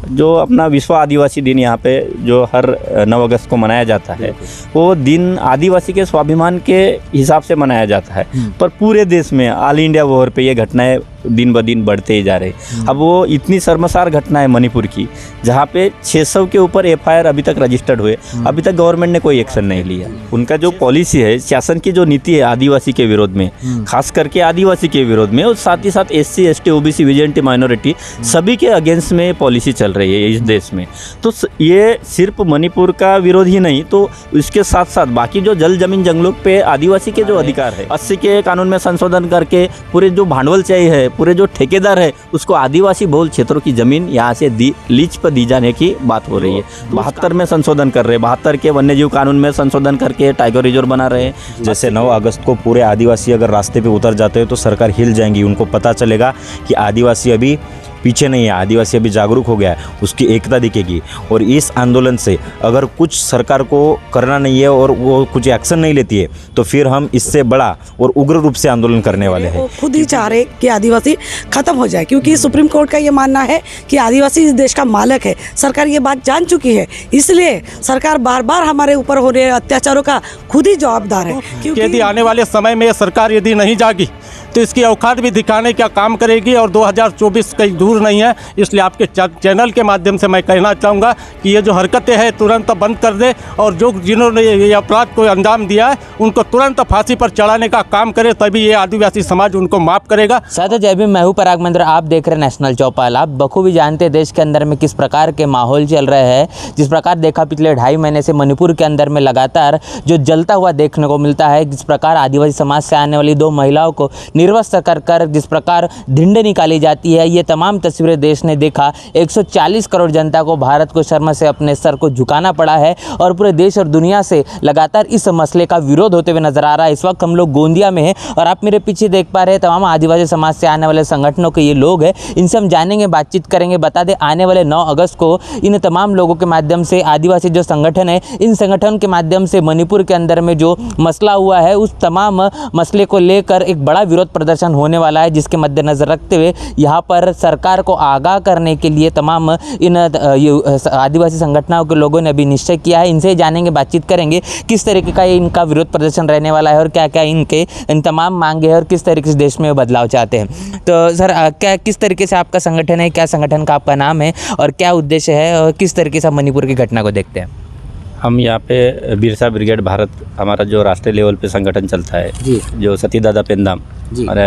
जो अपना विश्व आदिवासी दिन यहाँ पे जो हर 9 अगस्त को मनाया जाता है, वो दिन आदिवासी के स्वाभिमान के हिसाब से मनाया जाता है। पर पूरे देश में ऑल इंडिया वॉर पे ये घटनाएं दिन ब दिन बढ़ते ही जा रहे। अब वो इतनी शर्मसार घटना है मणिपुर की, जहाँ पे 600 के ऊपर FIR अभी तक रजिस्टर्ड हुए, अभी तक गवर्नमेंट ने कोई एक्शन नहीं लिया। उनका जो पॉलिसी है, शासन की जो नीति है आदिवासी के विरोध में, खास करके आदिवासी के विरोध में, और साथ ही साथ SC ST OBC विजेंटी माइनॉरिटी सभी के अगेंस्ट में पॉलिसी चल रही है इस देश में। तो ये सिर्फ मणिपुर का विरोध ही नहीं, तो इसके साथ साथ बाकी जो जल जमीन जंगलों पे आदिवासी के जो अधिकार है, 80 के कानून में संशोधन करके पूरे जो भांडवल चाहिए है, पूरे जो ठेकेदार है, उसको आदिवासी बहुल क्षेत्रों की जमीन यहाँ से लीज पर दी जाने की बात हो रही है। 72 में संशोधन कर रहे हैं, 72 के वन्य जीव कानून में संशोधन करके टाइगर रिजर्व बना रहे हैं। जैसे 9 अगस्त को पूरे आदिवासी अगर रास्ते पे उतर जाते हैं तो सरकार हिल जाएंगी, उनको पता चलेगा कि आदिवासी अभी पीछे नहीं है, आदिवासी अभी जागरूक हो गया है, उसकी एकता दिखेगी। और इस आंदोलन से अगर कुछ सरकार को करना नहीं है और वो कुछ एक्शन नहीं लेती है, तो फिर हम इससे बड़ा और उग्र रूप से आंदोलन करने वाले हैं। वो खुद ही चाह रहे कि आदिवासी खत्म हो जाए, क्योंकि सुप्रीम कोर्ट का ये मानना है कि आदिवासी इस देश का मालिक है। सरकार ये बात जान चुकी है, इसलिए सरकार बार बार हमारे ऊपर हो रहे अत्याचारों का खुद ही जवाबदार है। क्योंकि यदि आने वाले समय में सरकार यदि नहीं जागी तो इसकी औकात भी दिखाने का काम करेगी, और 2024 कहीं दूर नहीं है। इसलिए आपके चैनल के माध्यम से मैं कहना चाहूँगा कि ये जो हरकतें हैं तुरंत बंद कर दे, और जो जिन्होंने ये अपराध को अंजाम दिया है उनको तुरंत फांसी पर चढ़ाने का काम करे, तभी ये आदिवासी समाज उनको माफ़ करेगा। साथ जय भीम, मैं हूं पराग महेंद्र, आप देख रहे हैं नेशनल चौपाल। आप बखूबी जानते हैं देश के अंदर में किस प्रकार के माहौल चल रहे हैं। जिस प्रकार देखा पिछले 2.5 महीने से मणिपुर के अंदर में लगातार जो जलता हुआ देखने को मिलता है, जिस प्रकार आदिवासी समाज से आने वाली 2 महिलाओं को निर्वस्त्र कर जिस प्रकार धिंडे निकाली जाती है, ये तमाम तस्वीरें देश ने देखा। 140 करोड़ जनता को, भारत को शर्म से अपने सर को झुकाना पड़ा है, और पूरे देश और दुनिया से लगातार इस मसले का विरोध होते हुए नजर आ रहा है। इस वक्त हम लोग गोंदिया में हैं, और आप मेरे पीछे देख पा रहे हैं तमाम आदिवासी समाज से आने वाले संगठनों के ये लोग हैं। इनसे हम जानेंगे, बातचीत करेंगे। बता दें, आने वाले 9 अगस्त को इन तमाम लोगों के माध्यम से आदिवासी जो संगठन है, इन संगठन के माध्यम से मणिपुर के अंदर में जो मसला हुआ है, उस तमाम मसले को लेकर एक बड़ा विरोध प्रदर्शन होने वाला है, जिसके मद्देनजर रखते हुए यहाँ पर सरकार को आगाह करने के लिए तमाम इन आदिवासी संगठनों के लोगों ने अभी निश्चय किया है। इनसे जानेंगे, बातचीत करेंगे किस तरीके का इनका विरोध प्रदर्शन रहने वाला है, और क्या क्या इन तमाम मांगे हैं, और किस तरीके से देश में बदलाव चाहते हैं। तो सर, क्या किस तरीके से आपका संगठन है, क्या संगठन का आपका नाम है, और क्या उद्देश्य है, और किस तरीके से मणिपुर की घटना को देखते हैं? हम यहाँ पे बिरसा ब्रिगेड भारत, हमारा जो राष्ट्रीय लेवल पे संगठन चलता है जी, जो सतीदादा पेंदाम और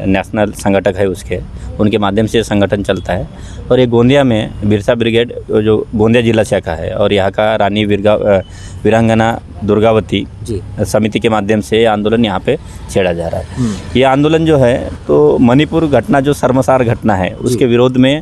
नेशनल संगठक है उसके, उनके माध्यम से संगठन चलता है। और ये गोंदिया में बिरसा ब्रिगेड जो गोंदिया जिला शाखा है, और यहाँ का रानी वीरांगना दुर्गावती समिति के माध्यम से आंदोलन यहाँ पे छेड़ा जा रहा है। ये आंदोलन जो है, तो मणिपुर घटना जो शर्मसार घटना है, उसके विरोध में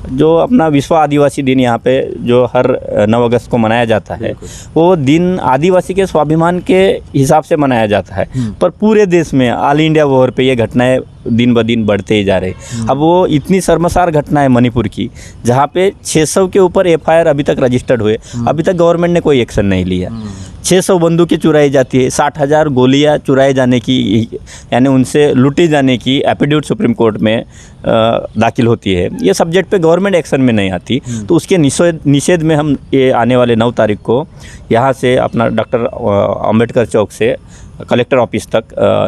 जो अपना विश्व आदिवासी दिन यहाँ पे जो हर 9 अगस्त को मनाया जाता है, वो दिन आदिवासी के स्वाभिमान के हिसाब से मनाया जाता है। पर पूरे देश में ऑल इंडिया वॉर पे ये घटनाएं दिन ब दिन बढ़ते ही जा रहे। अब वो इतनी शर्मसार घटना है मणिपुर की, जहाँ पे 600 के ऊपर FIR अभी तक रजिस्टर्ड हुए, अभी तक गवर्नमेंट ने कोई एक्शन नहीं लिया। 600 बंदूकें चुराई जाती है, 60,000 गोलियां चुराए जाने की, यानी उनसे लूटी जाने की एफिडेविट सुप्रीम कोर्ट में दाखिल होती है। ये सब्जेक्ट पे गवर्नमेंट एक्शन में नहीं आती, तो उसके निषेध में हम ये आने वाले 9 तारीख को यहाँ से अपना डॉक्टर अम्बेडकर चौक से कलेक्टर ऑफिस तक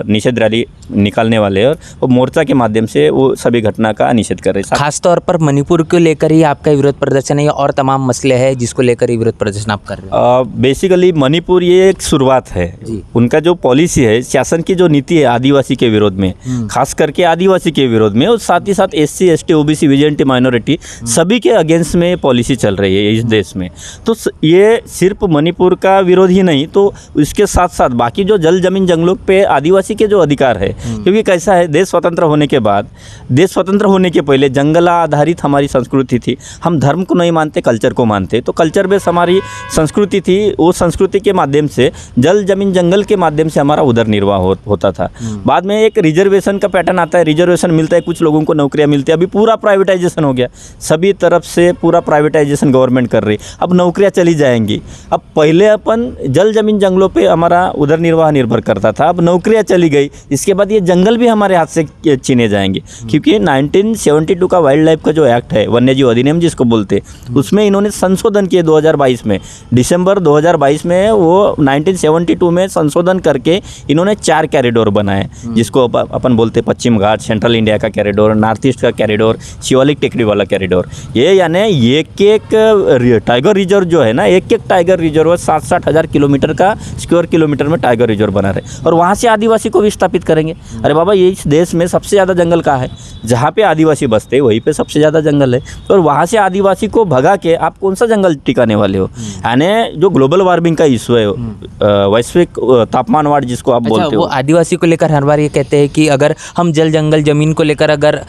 निषेध रैली निकालने वाले हैं, और मोर्चा के माध्यम से वो सभी घटना का निषेध कर रहे हैं। खास तौर पर मणिपुर को लेकर ही आपका विरोध प्रदर्शन है, और तमाम मसले हैं जिसको लेकर ही विरोध प्रदर्शन आप कर रहे हैं? बेसिकली मणिपुर ये एक शुरुआत है। उनका जो पॉलिसी है, शासन की जो नीति है आदिवासी के विरोध में, खास करके आदिवासी के विरोध में, और साथ ही साथ SC ST OBC विजेंटी माइनॉरिटी सभी के अगेंस्ट में पॉलिसी चल रही है इस देश में। तो ये सिर्फ मणिपुर का विरोध ही नहीं, तो इसके साथ साथ बाकी जो जल जमीन जंगलों पे आदिवासी के जो अधिकार है, क्योंकि कैसा है, देश स्वतंत्र होने के बाद, देश स्वतंत्र होने के पहले जंगल आधारित हमारी संस्कृति थी। हम धर्म को नहीं मानते, कल्चर को मानते, तो कल्चर बेस हमारी संस्कृति थी। वो संस्कृति के माध्यम से जल जमीन जंगल के माध्यम से हमारा उधर निर्वाह होता था। बाद में एक रिजर्वेशन का पैटर्न आता है, रिजर्वेशन मिलता है, कुछ लोगों को नौकरियां मिलती है। अभी पूरा प्राइवेटाइजेशन हो गया, सभी तरफ से पूरा प्राइवेटाइजेशन गवर्नमेंट कर रही, अब नौकरियां चली जाएंगी। अब पहले अपन जल जमीन जंगलों पर हमारा उधर निर्वाह निर्भर संपर्क करता था, अब नौकरियां चली गई, इसके बाद ये जंगल भी हमारे हाथ से छीने जाएंगे। क्योंकि 1972 का वाइल्ड लाइफ का जो एक्ट है, वन्यजीव अधिनियम जिसको बोलते, उसमें इन्होंने संशोधन किए 2022 में, दिसंबर 2022 में वो 1972 में संशोधन करके इन्होंने 4 कॉरिडोर बनाए, जिसको अपन बोलते पश्चिम घाट, सेंट्रल इंडिया का कॉरिडोर, नॉर्थ ईस्ट का कॉरिडोर, शिवालिक टेकरी वाला कॉरिडोर। ये यानी एक टाइगर रिजर्व जो है ना, एक टाइगर रिजर्व 60-60 हज़ार किलोमीटर का स्क्वायर किलोमीटर में टाइगर रिजर्व बना रहे, और वहाँ से आदिवासी को विस्थापित करेंगे। अरे बाबा, ये इस देश में सबसे ज़्यादा जंगल कहाँ है? जहाँ पे आदिवासी बसते वहीं पे सबसे ज़्यादा जंगल है, और वहाँ से आदिवासी को भगा के आप कौन सा जंगल टिकाने वाले हो? यानी जो ग्लोबल वार्मिंग का इशू है, वैश्विक तापमान वाढ जिसको आप बोलते हो, वो आदिवासी को लेकर हर बार ये कहते हैं कि अगर हम जल जंगल ज़मीन को लेकर अगर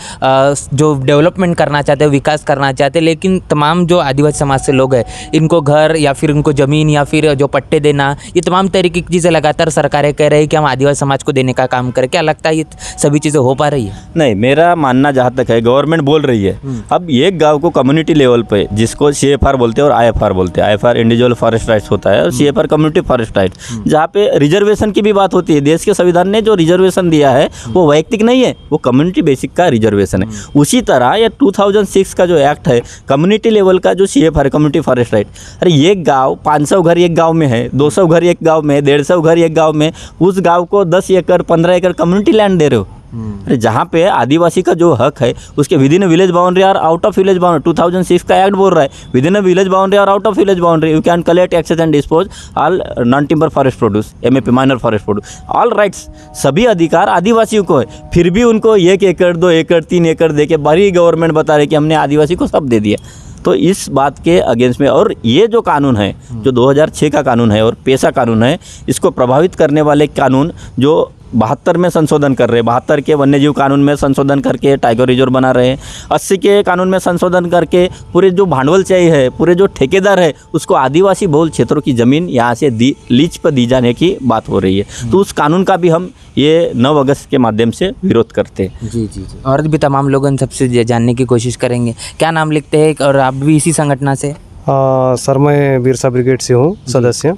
जो डेवलपमेंट करना चाहते हैं, विकास करना चाहते हैं, लेकिन तमाम जो आदिवासी समाज से लोग हैं, इनको घर या फिर उनको ज़मीन या फिर जो पट्टे देना, ये तमाम तरीके की चीज़ें लगातार सरकारें कह रही है कि हम आदिवासी समाज को देने का काम करें। क्या लगता है ये सभी चीज़ें हो पा रही है? नहीं, मेरा मानना जहाँ तक है, गवर्नमेंट बोल रही है। अब एक गांव को कम्युनिटी लेवल पे, जिसको CFR बोलते हैं और IFR बोलते हैं, IFR इंडिविजुअल फॉरेस्ट राइट्स होता है और CFR कम्युनिटी फॉरेस्ट राइट्स, जहाँ पे रिजर्वेशन की भी बात होती है। देश के संविधान ने जो रिजर्वेशन दिया है वो वैयक्तिक नहीं है, वो कम्युनिटी बेसिक का रिजर्वेशन है। उसी तरह ये 2006 का जो एक्ट है, कम्युनिटी लेवल का जो CFR कम्युनिटी फॉरेस्ट राइट, अरे एक गाँव 500 घर एक गाँव में है, 200 घर एक गाँव में, 150 घर एक गाँव में, उस गाँव को 10 एकड़ 15 एकड़ कम्युनिटी लैंड दे रहे हो। अरे जहाँ पे आदिवासी का जो हक है उसके विद इन विलेज बाउंड्री और आउट ऑफ विलेज बाउंड्री, 2006 का एक्ट बोल रहा है, विद इन विलेज बाउंड्री और out of village boundary you can collect, access and dispose all non timber forest produce, MAP minor forest produce, all rights, सभी अधिकार आदिवासियों को है। फिर भी उनको 1 एकड़ 2 एकड़ 3 एकड़ दे के बड़ी गवर्नमेंट बता रही कि हमने आदिवासी को सब दे दिया। तो इस बात के अगेंस्ट में, और ये जो कानून है जो 2006 का कानून है और पेशा कानून है, इसको प्रभावित करने वाले कानून जो 72 में संशोधन कर रहे हैं, 72 के वन्यजीव कानून में संशोधन करके टाइगर रिजर्व बना रहे हैं, 80 के कानून में संशोधन करके पूरे जो भांडवलशाही है, पूरे जो ठेकेदार है, उसको आदिवासी बहुल क्षेत्रों की ज़मीन यहाँ से लीज पर दी जाने की बात हो रही है। तो उस कानून का भी हम ये 9 अगस्त के माध्यम से विरोध करते हैं। जी जी जी। और भी तमाम लोग इन सबसे जानने की कोशिश करेंगे। क्या नाम लिखते हैं और आप भी इसी संगठन से? सर, मैं बिरसा ब्रिगेड से हूँ सदस्य।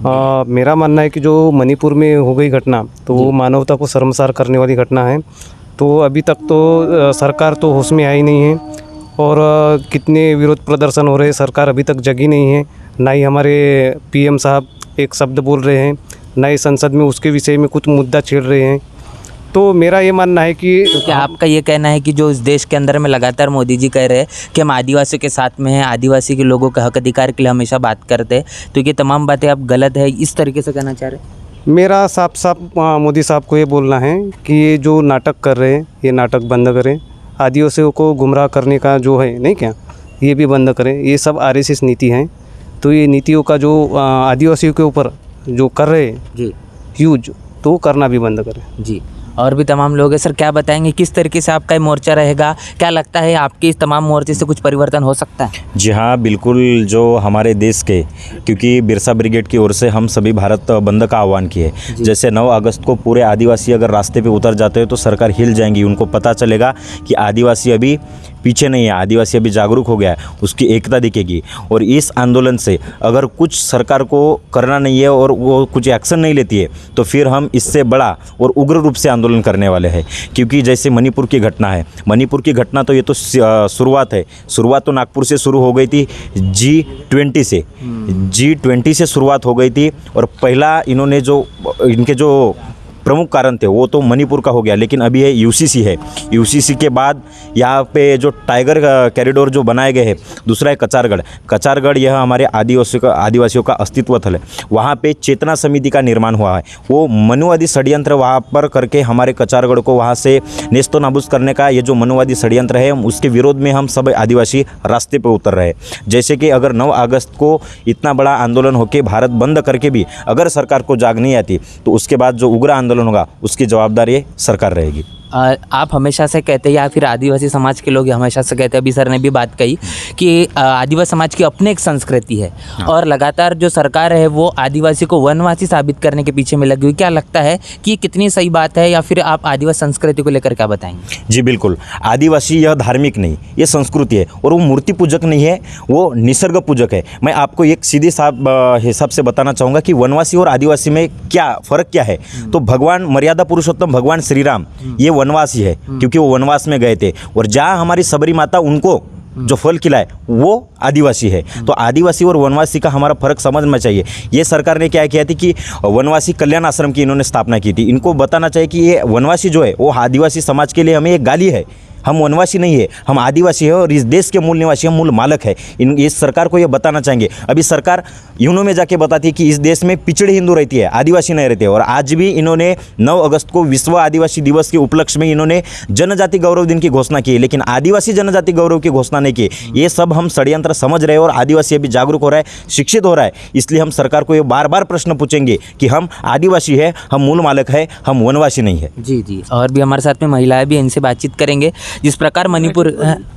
मेरा मानना है कि जो मणिपुर में हो गई घटना, तो वो मानवता को शर्मसार करने वाली घटना है। तो अभी तक तो सरकार तो होश में आई नहीं है, और कितने विरोध प्रदर्शन हो रहे हैं, सरकार अभी तक जगी नहीं है। ना ही हमारे PM साहब एक शब्द बोल रहे हैं, ना ही संसद में उसके विषय में कुछ मुद्दा छेड़ रहे हैं। तो मेरा ये मानना है कि तो क्या आपका ये कहना है कि जो इस देश के अंदर में लगातार मोदी जी कह रहे हैं कि हम आदिवासियों के साथ में हैं, आदिवासी के लोगों के हक अधिकार के लिए हमेशा बात करते हैं, तो ये तमाम बातें आप गलत है, इस तरीके से कहना चाह रहे हैं? मेरा साफ मोदी साहब को ये बोलना है कि ये जो नाटक कर रहे हैं, ये नाटक बंद करें। आदिवासियों को गुमराह करने का जो है नहीं क्या, ये भी बंद करें। ये सब RSS नीति हैं। तो ये नीतियों का जो आदिवासियों के ऊपर जो कर रहे हैं जी यूज, तो करना भी बंद करें। जी। और भी तमाम लोग हैं। सर, क्या बताएंगे किस तरीके से आपका ये मोर्चा रहेगा? क्या लगता है आपके इस तमाम मोर्चे से कुछ परिवर्तन हो सकता है? जी हाँ, बिल्कुल। जो हमारे देश के, क्योंकि बिरसा ब्रिगेड की ओर से हम सभी भारत बंद का आह्वान किए। जैसे 9 अगस्त को पूरे आदिवासी अगर रास्ते पे उतर जाते हैं तो सरकार हिल जाएंगी, उनको पता चलेगा कि आदिवासी अभी पीछे नहीं है, आदिवासी अभी जागरूक हो गया है, उसकी एकता दिखेगी। और इस आंदोलन से अगर कुछ सरकार को करना नहीं है और वो कुछ एक्शन नहीं लेती है, तो फिर हम इससे बड़ा और उग्र रूप से आंदोलन करने वाले हैं। क्योंकि जैसे मणिपुर की घटना है, मणिपुर की घटना तो ये तो शुरुआत है। शुरुआत तो नागपुर से शुरू हो गई थी, G20 से शुरुआत हो गई थी। और पहला इन्होंने जो इनके जो प्रमुख कारण थे वो तो मणिपुर का हो गया, लेकिन अभी है UCC है। UCC के बाद यहाँ पे जो टाइगर कॉरिडोर जो बनाए गए हैं, दूसरा है कचारगढ़। यह हमारे आदिवासियों का अस्तित्व थल है। वहाँ पे चेतना समिति का निर्माण हुआ है। वो मनुवादी षड्यंत्र वहाँ पर करके हमारे कचारगढ़ को वहाँ से नेस्तो नाबूद करने का ये जो मनुवादी षड्यंत्र है, उसके विरोध में हम सब आदिवासी रास्ते पर उतर रहे हैं। जैसे कि अगर 9 अगस्त को इतना बड़ा आंदोलन होकर भारत बंद करके भी अगर सरकार को जाग नहीं आती, तो उसके बाद जो उग्र आंदोलन होगा उसकी जवाबदारी सरकार रहेगी। आप हमेशा से कहते हैं या फिर आदिवासी समाज के लोग हमेशा से कहते हैं, अभी सर ने भी बात कही कि आदिवासी समाज की अपनी एक संस्कृति है और लगातार जो सरकार है वो आदिवासी को वनवासी साबित करने के पीछे में लगी हुई। क्या लगता है कि कितनी सही बात है या फिर आप आदिवासी संस्कृति को लेकर क्या बताएंगे? जी बिल्कुल, आदिवासी यह धार्मिक नहीं, ये संस्कृति है और वो मूर्ति पूजक नहीं है, वो निसर्ग पूजक है। मैं आपको एक सीधे हिसाब से बताना चाहूँगा कि वनवासी और आदिवासी में क्या फ़र्क क्या है। तो भगवान मर्यादा पुरुषोत्तम भगवान श्री राम ये वनवासी है क्योंकि वो वनवास में गए थे, और जहाँ हमारी सबरी माता उनको जो फल खिलाए वो आदिवासी है। तो आदिवासी और वनवासी का हमारा फर्क समझना चाहिए। ये सरकार ने क्या किया थी कि वनवासी कल्याण आश्रम की इन्होंने स्थापना की थी। इनको बताना चाहिए कि ये वनवासी जो है वो आदिवासी समाज के लिए हमें एक गाली है। हम वनवासी नहीं है, हम आदिवासी है और इस देश के मूल निवासी, हम मूल मालक है। इस सरकार को ये बताना चाहेंगे। अभी सरकार यूनो में जाके बताती है कि इस देश में पिछड़े हिंदू रहती है, आदिवासी नहीं रहते। और आज भी इन्होंने 9 अगस्त को विश्व आदिवासी दिवस के उपलक्ष्य में इन्होंने जनजाति गौरव दिन की घोषणा की है, लेकिन आदिवासी जनजाति गौरव की घोषणा नहीं की। ये सब हम षड्यंत्र समझ रहे हैं और आदिवासी अभी जागरूक हो रहा है, शिक्षित हो रहा है। इसलिए हम सरकार को ये बार बार प्रश्न पूछेंगे कि हम आदिवासी है, हम मूल मालक है, हम वनवासी नहीं है। जी जी, और भी हमारे साथ में महिलाएं भी, इनसे बातचीत करेंगे। जिस प्रकार मणिपुर,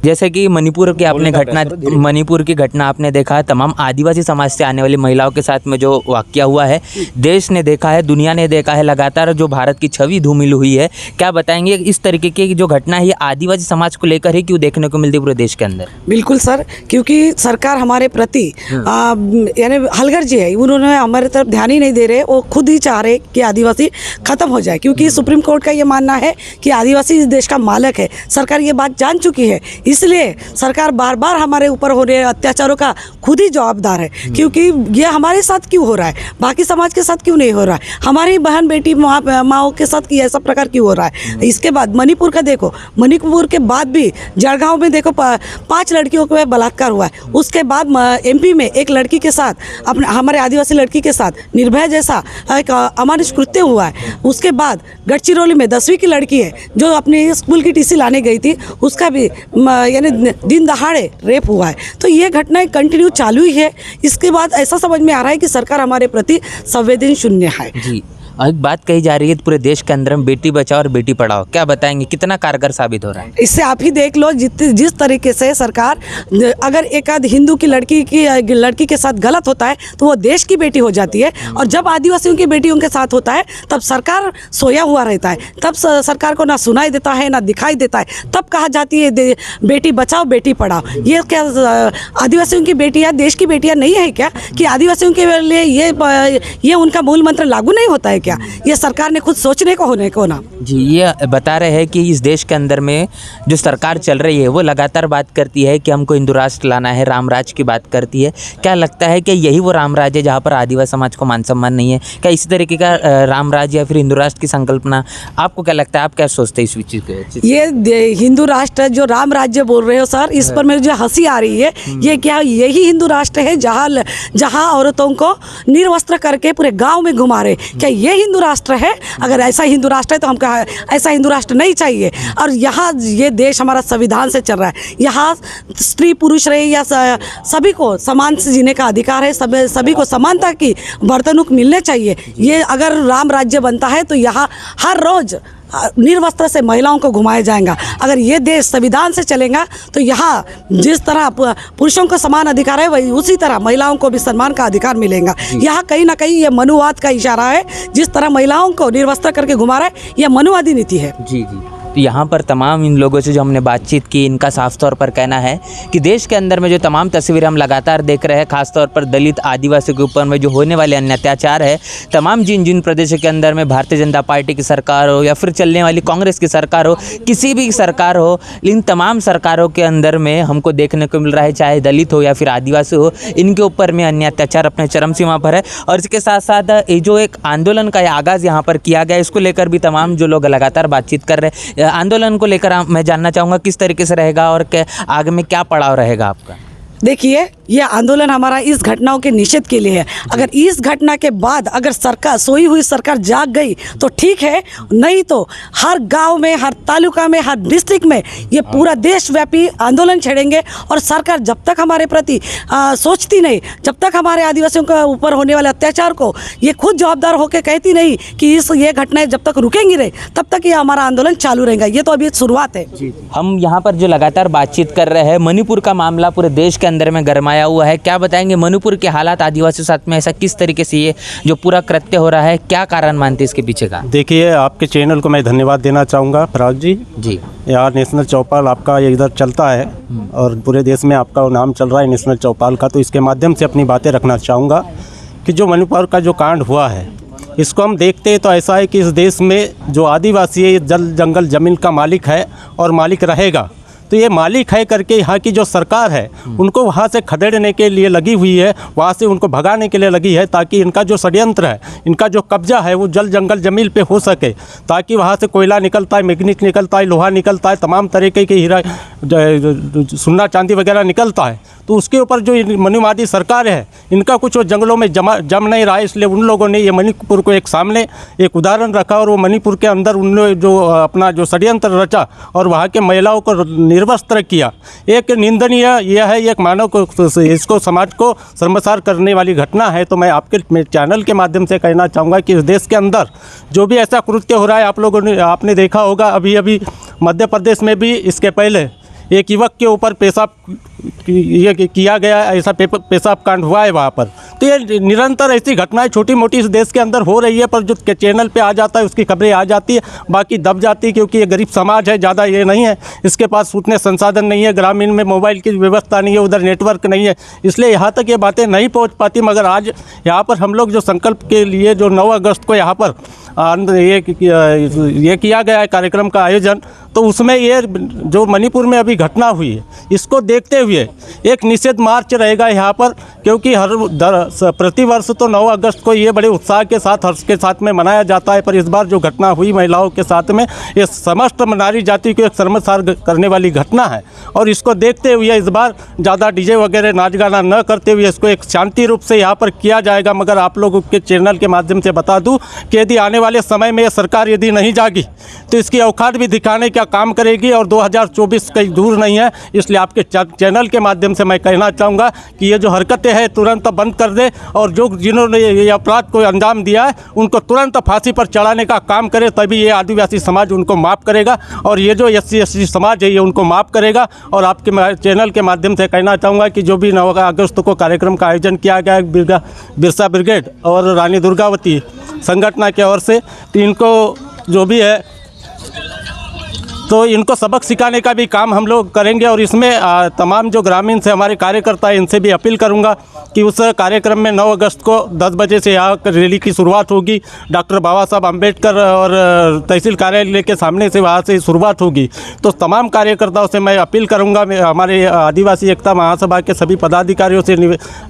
जैसे कि मणिपुर की आपने घटना, मणिपुर की घटना आपने देखा है, तमाम आदिवासी समाज से आने वाली महिलाओं के साथ में जो वाकया हुआ है, देश ने देखा है, दुनिया ने देखा है, लगातार जो भारत की छवि धूमिल हुई है। क्या बताएंगे इस तरीके की जो घटना है आदिवासी समाज को लेकर ही क्यों देखने को मिलती है पूरे देश के अंदर? बिल्कुल सर, क्योंकि सरकार हमारे प्रति यानी हलगर जी है, उन्होंने हमारे तरफ ध्यान ही नहीं दे रहे। वो खुद ही चाह रहे कि आदिवासी खत्म हो जाए, क्योंकि सुप्रीम कोर्ट का ये मानना है कि आदिवासी इस देश का मालक है। सरकार ये बात जान चुकी है, इसलिए सरकार बार बार हमारे ऊपर हो रहे अत्याचारों का खुद ही जवाबदार है। क्योंकि ये हमारे साथ क्यों हो रहा है, बाकी समाज के साथ क्यों नहीं हो रहा है, हमारी बहन बेटी माओ के साथ ऐसा प्रकार क्यों हो रहा है। इसके बाद मणिपुर का देखो, मणिपुर के बाद भी जड़गांव में देखो 5 लड़कियों को बलात्कार हुआ है। उसके बाद MP में एक लड़की के साथ, अपने हमारे आदिवासी लड़की के साथ निर्भया जैसा एक अमानुष कृत्य हुआ है। उसके बाद गढ़चिरौली में 10वीं की लड़की है जो अपने स्कूल की TC लाने गई थी, उसका भी यानी दिन दहाड़े रेप हुआ है। तो ये घटनाएं कंटिन्यू चालू ही है। इसके बाद ऐसा समझ में आ रहा है कि सरकार हमारे प्रति संवेदन शून्य है। जी, एक बात कही जा रही है पूरे देश के अंदर में बेटी बचाओ और बेटी पढ़ाओ, क्या बताएंगे कितना कारगर साबित हो रहा है? इससे आप ही देख लो, जिस तरीके से सरकार, अगर एक आध हिंदू की लड़की के साथ गलत होता है तो वो देश की बेटी हो जाती है, और जब आदिवासियों की बेटियों के साथ होता है तब सरकार सोया हुआ रहता है। तब सरकार को ना सुनाई देता है ना दिखाई देता है। तब कहा जाती है बेटी बचाओ बेटी पढ़ाओ। ये क्या आदिवासियों की बेटियाँ देश की बेटियाँ नहीं है क्या? कि आदिवासियों के लिए ये उनका मूल मंत्र लागू नहीं होता है क्या? ये सरकार ने खुद सोचने को होने को ना। जी, ये बता रहे हैं कि इस देश के अंदर में जो सरकार चल रही है वो लगातार बात करती है कि हमको हिंदू राष्ट्र लाना है, राम राज की बात करती है। क्या लगता है कि यही वो राम राज है जहाँ पर आदिवासी समाज को मान सम्मान नहीं है? क्या इसी तरीके का राम राज या फिर हिंदू राष्ट्र की संकल्पना, आपको क्या लगता है, आप क्या सोचते हैं इस चीज़ को? ये हिंदू राष्ट्र जो राम राज्य बोल रहे हो सर, इस पर मेरी जो हंसी आ रही है, ये क्या यही हिंदू राष्ट्र है जहाँ औरतों को निर्वस्त्र करके पूरे गाँव में घुमा रहे? क्या ये हिंदू राष्ट्र है? अगर ऐसा हिंदू राष्ट्र है तो हमको ऐसा हिंदू राष्ट्र नहीं चाहिए। और यहाँ ये देश हमारा संविधान से चल रहा है। यहाँ स्त्री पुरुष रहे या सभी को समान से जीने का अधिकार है, सभी को समानता की बर्तनूक मिलने चाहिए। ये अगर राम राज्य बनता है तो यहाँ हर रोज़ निर्वस्त्र से महिलाओं को घुमाया जाएगा। अगर ये देश संविधान से चलेगा तो यहाँ जिस तरह पुरुषों को समान अधिकार है वही उसी तरह महिलाओं को भी सम्मान का अधिकार मिलेगा। यहाँ कहीं ना कहीं ये मनुवाद का इशारा है। जिस तरह महिलाओं को निर्वस्त्र करके घुमा रहा है, यह मनुवादी नीति है। जी जी, तो यहाँ पर तमाम इन लोगों से जो हमने बातचीत की, इनका साफ तौर पर कहना है कि देश के अंदर में जो तमाम तस्वीरें हम लगातार देख रहे हैं, खासतौर पर दलित आदिवासी के ऊपर में जो होने वाले अन्य अत्याचार है, तमाम जिन प्रदेशों के अंदर में भारतीय जनता पार्टी की सरकार हो या फिर चलने वाली कांग्रेस की सरकार हो, किसी भी सरकार हो, इन तमाम सरकारों के अंदर में हमको देखने को मिल रहा है, चाहे दलित हो या फिर आदिवासी हो, इनके ऊपर में अन्य अत्याचार अपने चरम सीमा पर है। और इसके साथ साथ ये जो एक आंदोलन का आगाज़ यहाँ पर किया गया, इसको लेकर भी तमाम जो लोग लगातार बातचीत कर रहे हैं। आंदोलन को लेकर मैं जानना चाहूँगा किस तरीके से रहेगा और आगे में क्या पड़ाव रहेगा आपका? देखिए, ये आंदोलन हमारा इस घटनाओं के निषेध के लिए है। अगर इस घटना के बाद अगर सरकार, सोई हुई सरकार जाग गई तो ठीक है, नहीं तो हर गांव में, हर तालुका में, हर डिस्ट्रिक्ट में ये पूरा देशव्यापी आंदोलन छेड़ेंगे। और सरकार जब तक हमारे प्रति सोचती नहीं, जब तक हमारे आदिवासियों के ऊपर होने वाले अत्याचार को ये खुद जवाबदार होकर कहती नहीं कि ये घटनाएं जब तक रुकेंगी नहीं, तब तक ये हमारा आंदोलन चालू रहेगा। ये तो अभी शुरुआत है। हम यहाँ पर जो लगातार बातचीत कर रहे हैं, मणिपुर का मामला पूरे देश के अंदर में गरमाया हुआ है। क्या बताएंगे मणिपुर के हालात, आदिवासियों साथ में ऐसा किस तरीके से ये जो पूरा कृत्य हो रहा है, क्या कारण मानते हैं इसके पीछे का? देखिए, आपके चैनल को मैं धन्यवाद देना चाहूँगा फराज जी। यार नेशनल चौपाल आपका ये इधर चलता है और पूरे देश में आपका नाम चल रहा है नेशनल चौपाल का, तो इसके माध्यम से अपनी बातें रखना चाहूँगा कि जो मणिपुर का जो कांड हुआ है, इसको हम देखते हैं तो ऐसा है कि इस देश में जो आदिवासी है, जल जंगल ज़मीन का मालिक है और मालिक रहेगा। तो ये मालिक है करके यहाँ की जो सरकार है उनको वहाँ से खदेड़ने के लिए लगी हुई है, वहाँ से उनको भगाने के लिए लगी है, ताकि इनका जो षड्यंत्र है, इनका जो कब्जा है वो जल जंगल जमीन पे हो सके, ताकि वहाँ से कोयला निकलता है, मैग्नीट निकलता है, लोहा निकलता है, तमाम तरीके के हीरा, सोना चांदी वगैरह निकलता है। तो उसके ऊपर जो मनुवादी सरकार है, इनका कुछ वो जंगलों में जम नहीं रहा है, इसलिए उन लोगों ने ये मणिपुर को एक सामने एक उदाहरण रखा और वो मणिपुर के अंदर उन्होंने जो अपना जो षड्यंत्र रचा और वहाँ के महिलाओं को निर्वस्त्र किया, एक निंदनीय यह है, एक मानव को, इसको समाज को शर्मसार करने वाली घटना है। तो मैं आपके चैनल के माध्यम से कहना चाहूँगा कि इस देश के अंदर जो भी ऐसा कृत्य हो रहा है, आप लोगों ने आपने देखा होगा, अभी मध्य प्रदेश में भी इसके पहले एक युवक के ऊपर पेशाब ये किया गया, ऐसा पेशाब कांड हुआ है वहाँ पर। तो ये निरंतर ऐसी घटनाएं छोटी मोटी इस देश के अंदर हो रही है, पर जो चैनल पे आ जाता है उसकी खबरें आ जाती है, बाकी दब जाती है, क्योंकि ये गरीब समाज है, ज़्यादा ये नहीं है, इसके पास उतने संसाधन नहीं है, ग्रामीण में मोबाइल की व्यवस्था नहीं है, उधर नेटवर्क नहीं है, इसलिए यहाँ तक ये बातें नहीं पहुँच पाती। मगर आज यहाँ पर हम लोग जो संकल्प के लिए जो 9 अगस्त को यहाँ पर ये किया गया है कार्यक्रम का आयोजन, तो उसमें ये जो मणिपुर में अभी घटना हुई है, इसको देखते हुए एक निषेध मार्च रहेगा यहाँ पर, क्योंकि प्रतिवर्ष तो 9 अगस्त को ये बड़े उत्साह के साथ, हर्ष के साथ में मनाया जाता है, पर इस बार जो घटना हुई महिलाओं के साथ में, ये समस्त नारी जाति को एक शर्मसार करने वाली घटना है। और इसको देखते हुए इस बार ज़्यादा डीजे वगैरह नाच गाना न करते हुए इसको एक शांति रूप से यहाँ पर किया जाएगा। मगर आप लोगों के चैनल के माध्यम से बता दूँ कि यदि आने वाले समय में सरकार यदि नहीं जागी तो इसकी औकात भी दिखाने का काम करेगी, और 2024 कहीं दूर नहीं है। इसलिए आपके चैनल के माध्यम से मैं कहना चाहूँगा कि ये जो हरकतें हैं तुरंत बंद कर दे, और जो जिन्होंने ये अपराध को अंजाम दिया है उनको तुरंत फांसी पर चढ़ाने का काम करे, तभी ये आदिवासी समाज उनको माफ़ करेगा, और ये जो SC समाज है ये उनको माफ़ करेगा। और आपके चैनल के माध्यम से कहना चाहूँगा कि जो भी 9 अगस्त को कार्यक्रम का आयोजन किया गया है बिरसा ब्रिगेड और रानी दुर्गावती संगठन की ओर से, तो इनको जो भी है तो इनको सबक सिखाने का भी काम हम लोग करेंगे। और इसमें तमाम जो ग्रामीण से हमारे कार्यकर्ता हैं इनसे भी अपील करूंगा कि उस कार्यक्रम में 9 अगस्त को 10 बजे से यहाँ रैली की शुरुआत होगी। डॉक्टर बाबा साहब अम्बेडकर और तहसील कार्यालय के सामने से वहाँ से शुरुआत होगी। तो तमाम कार्यकर्ताओं से मैं अपील करूँगा, हमारे आदिवासी एकता महासभा के सभी पदाधिकारियों से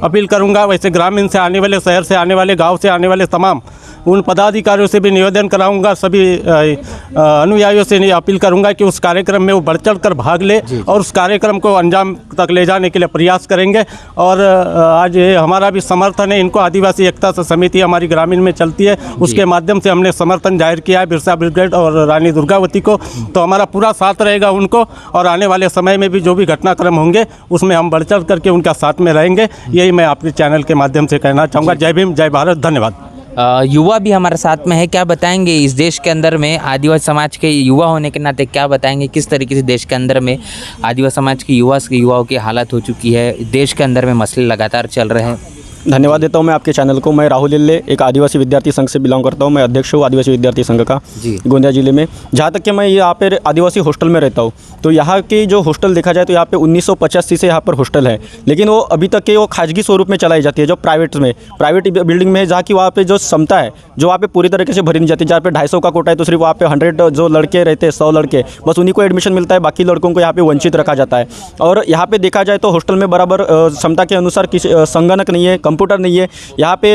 अपील करूँगा, वैसे ग्रामीण से आने वाले, शहर से आने वाले, गाँव से आने वाले तमाम उन पदाधिकारियों से भी निवेदन कराऊंगा, सभी अनुयायियों से अपील करूंगा कि उस कार्यक्रम में वो बढ़ चढ़ कर भाग ले और उस कार्यक्रम को अंजाम तक ले जाने के लिए प्रयास करेंगे। और आज ये हमारा भी समर्थन है, इनको आदिवासी एकता समिति हमारी ग्रामीण में चलती है, उसके माध्यम से हमने समर्थन जाहिर किया है बिरसा ब्रिगेड और रानी दुर्गावती को। तो हमारा पूरा साथ रहेगा उनको, और आने वाले समय में भी जो भी घटनाक्रम होंगे उसमें हम बढ़ चढ़ करके उनका साथ में रहेंगे। यही मैं आपके चैनल के माध्यम से कहना चाहूँगा। जय भीम, जय भारत, धन्यवाद। युवा भी हमारे साथ में है, क्या बताएंगे इस देश के अंदर में आदिवासी समाज के युवा होने के नाते क्या बताएंगे, किस तरीके से देश के अंदर में आदिवासी समाज की युवाओं की हालत हो चुकी है, देश के अंदर में मसले लगातार चल रहे हैं? धन्यवाद देता हूँ मैं आपके चैनल को। मैं राहुल लिल्ले, एक आदिवासी विद्यार्थी संघ से बिलोंग करता हूँ। मैं अध्यक्ष हूँ आदिवासी विद्यार्थी संघ का जी गोंदिया जिले में। जहाँ तक कि मैं यहाँ पे आदिवासी हॉस्टल में रहता हूँ, तो यहाँ की जो हॉस्टल देखा जाए तो यहाँ पे 1985 से यहाँ पर हॉस्टल है, लेकिन वो अभी तक के वो खाजगी स्वरूप में चलाई जाती है, जो प्राइवेट बिल्डिंग में है, जहाँ की वहाँ पे जो क्षमता है जो वहाँ पे पूरी तरीके से भरी नहीं जाती। जहाँ पे 250 का कोटा है तो सिर्फ वहाँ पे 100 जो लड़के रहते हैं, 100 लड़के, बस उन्हीं को एडमिशन मिलता है, बाकी लड़कों को यहाँ पे वंचित रखा जाता है। और यहाँ पे देखा जाए तो हॉस्टल में बराबर क्षमता के अनुसार किसी संगणक नहीं है, कंप्यूटर नहीं है, यहाँ पे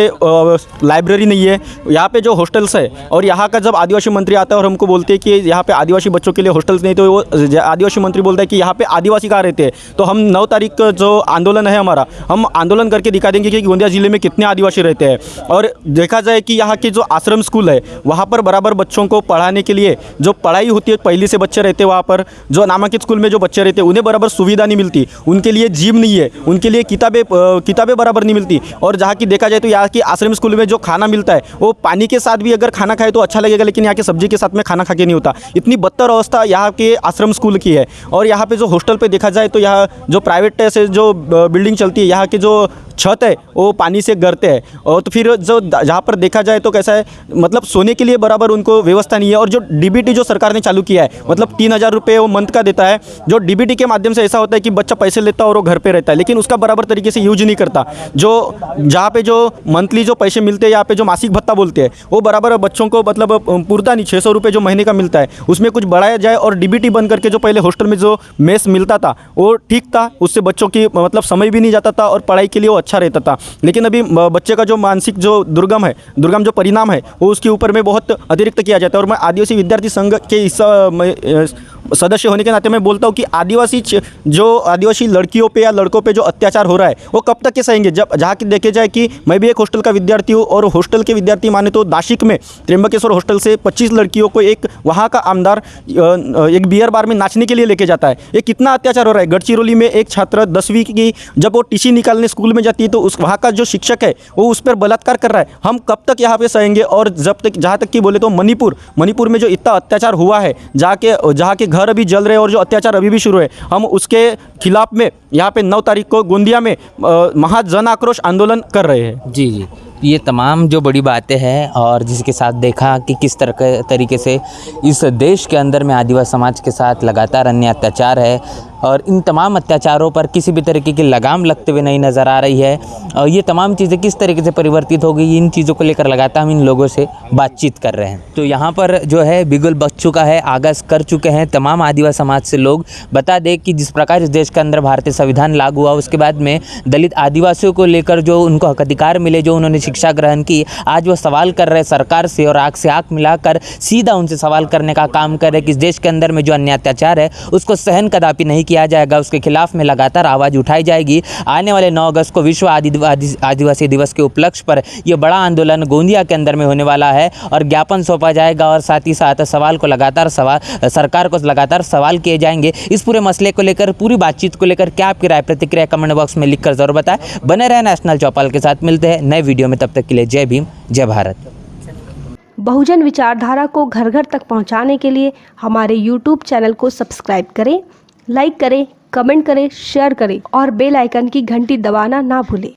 लाइब्रेरी नहीं है, यहाँ पे जो हॉस्टल्स है। और यहाँ का जब आदिवासी मंत्री आता है और हमको बोलते हैं कि यहाँ पे आदिवासी बच्चों के लिए हॉस्टल्स नहीं, तो वो आदिवासी मंत्री बोलता है कि यहाँ पे आदिवासी कहाँ रहते हैं। तो हम 9 तारीख का जो आंदोलन है हमारा, हम आंदोलन करके दिखा देंगे कि गोंदिया ज़िले में कितने आदिवासी रहते हैं। और देखा जाए कि यहाँ की जो आश्रम स्कूल है वहाँ पर बराबर बच्चों को पढ़ाने के लिए जो पढ़ाई होती है, पहली से बच्चे रहते हैं वहाँ पर, जो नामांकित स्कूल में जो बच्चे रहते हैं उन्हें बराबर सुविधा नहीं मिलती, उनके लिए जिम नहीं है, उनके लिए किताबें बराबर नहीं मिलती। और जहाँ की देखा जाए तो यहाँ की आश्रम स्कूल में जो खाना मिलता है वो पानी के साथ भी अगर खाना खाए तो अच्छा लगेगा, लेकिन यहाँ के सब्जी के साथ में खाना खा के नहीं होता। इतनी बदतर अवस्था यहाँ के आश्रम स्कूल की है। और यहाँ पे जो हॉस्टल पे देखा जाए तो यहाँ जो प्राइवेट से जो बिल्डिंग चलती है, यहाँ की जो छत है वो पानी से गिरते हैं। और तो फिर जो जहाँ पर देखा जाए तो कैसा है, मतलब सोने के लिए बराबर उनको व्यवस्था नहीं है। और जो डीबीटी जो सरकार ने चालू किया है, मतलब 3000 रुपये वो मंथ का देता है, जो डीबीटी के माध्यम से ऐसा होता है कि बच्चा पैसे लेता है और वो घर पे रहता है, लेकिन उसका बराबर तरीके से यूज नहीं करता। जो जहाँ पे जो मंथली जो पैसे मिलते हैं, यहाँ पे जो मासिक भत्ता बोलते हैं, वो बराबर बच्चों को मतलब पूरता नहीं। 600 रुपये जो महीने का मिलता है उसमें कुछ बढ़ाया जाए। और डीबीटी बंद करके जो पहले हॉस्टल में जो मेस मिलता था वो ठीक था, उससे बच्चों की मतलब समय भी नहीं जाता था और पढ़ाई के लिए वो अच्छा रहता था। लेकिन अभी बच्चे का जो मानसिक जो दुर्गम जो परिणाम है वो उसके ऊपर में बहुत अतिरिक्त किया जाता है। और मैं आदिवासी विद्यार्थी संघ के हिस्सा सदस्य होने के नाते मैं बोलता हूँ कि आदिवासी लड़कियों पे या लड़कों पे जो अत्याचार हो रहा है वो कब तक के सहेंगे। जब जहाँ की देखे जाए कि मैं भी एक हॉस्टल का विद्यार्थी हूँ, और हॉस्टल के विद्यार्थी माने तो नासिक में त्र्यंबकेश्वर हॉस्टल से 25 लड़कियों को एक वहाँ का आमदार एक बियर बार में नाचने के लिए लेके जाता है। ये कितना अत्याचार हो रहा है। गढ़चिरौली में एक छात्र 10वीं की जब वो टीसी निकालने स्कूल में जाती है तो उस वहाँ का जो शिक्षक है वो उस पर बलात्कार कर रहा है। हम कब तक यहाँ पे सहेंगे। और जहाँ तक कि बोले तो मणिपुर में जो इतना अत्याचार हुआ है, जहाँ के घर अभी जल रहे हैं और जो अत्याचार अभी भी शुरू है, हम उसके खिलाफ में यहाँ पे 9 तारीख को गोंदिया में महाजन आक्रोश आंदोलन कर रहे हैं। जी जी, ये तमाम जो बड़ी बातें हैं और जिसके साथ देखा कि किस तरह तरीके से इस देश के अंदर में आदिवासी समाज के साथ लगातार अन्य अत्याचार है और इन तमाम अत्याचारों पर किसी भी तरीके की लगाम लगते हुए नहीं नज़र आ रही है। और ये तमाम चीज़ें किस तरीके से परिवर्तित हो गई, इन चीज़ों को लेकर लगातार हम इन लोगों से बातचीत कर रहे हैं। तो यहाँ पर जो है बिगुल बच चुका है, आगाज़ कर चुके हैं तमाम आदिवासी समाज से लोग। बता दें कि जिस प्रकार इस देश के अंदर भारतीय संविधान लागू हुआ, उसके बाद में दलित आदिवासियों को लेकर जो उनको हक अधिकार मिले, जो उन्होंने शिक्षा ग्रहण की, आज वो सवाल कर रहे सरकार से और आँख से आँख मिलाकर सीधा उनसे सवाल करने का काम कर रहे कि इस देश के अंदर में जो अन्य अत्याचार है उसको सहन कदापि नहीं किया जाएगा, उसके खिलाफ में लगातार आवाज़ उठाई जाएगी। आने वाले 9 अगस्त को विश्व आदिवासी दिवस के उपलक्ष्य पर यह बड़ा आंदोलन गोंदिया के अंदर में होने वाला है और ज्ञापन सौंपा जाएगा और साथ ही साथ सरकार को लगातार सवाल किए जाएंगे। इस पूरे मसले को लेकर, पूरी बातचीत को लेकर क्या आपकी राय प्रतिक्रिया कमेंट बॉक्स में लिखकर जरूर बताएं। बने रहे नेशनल चौपाल के साथ, मिलते हैं नए वीडियो में, तब तक के लिए जय भीम, जय भारत। बहुजन विचारधारा को घर घर तक पहुंचाने के लिए हमारे YouTube चैनल को सब्सक्राइब करें, लाइक करें, कमेंट करें, शेयर करें और बेल आइकन की घंटी दबाना ना भूलें।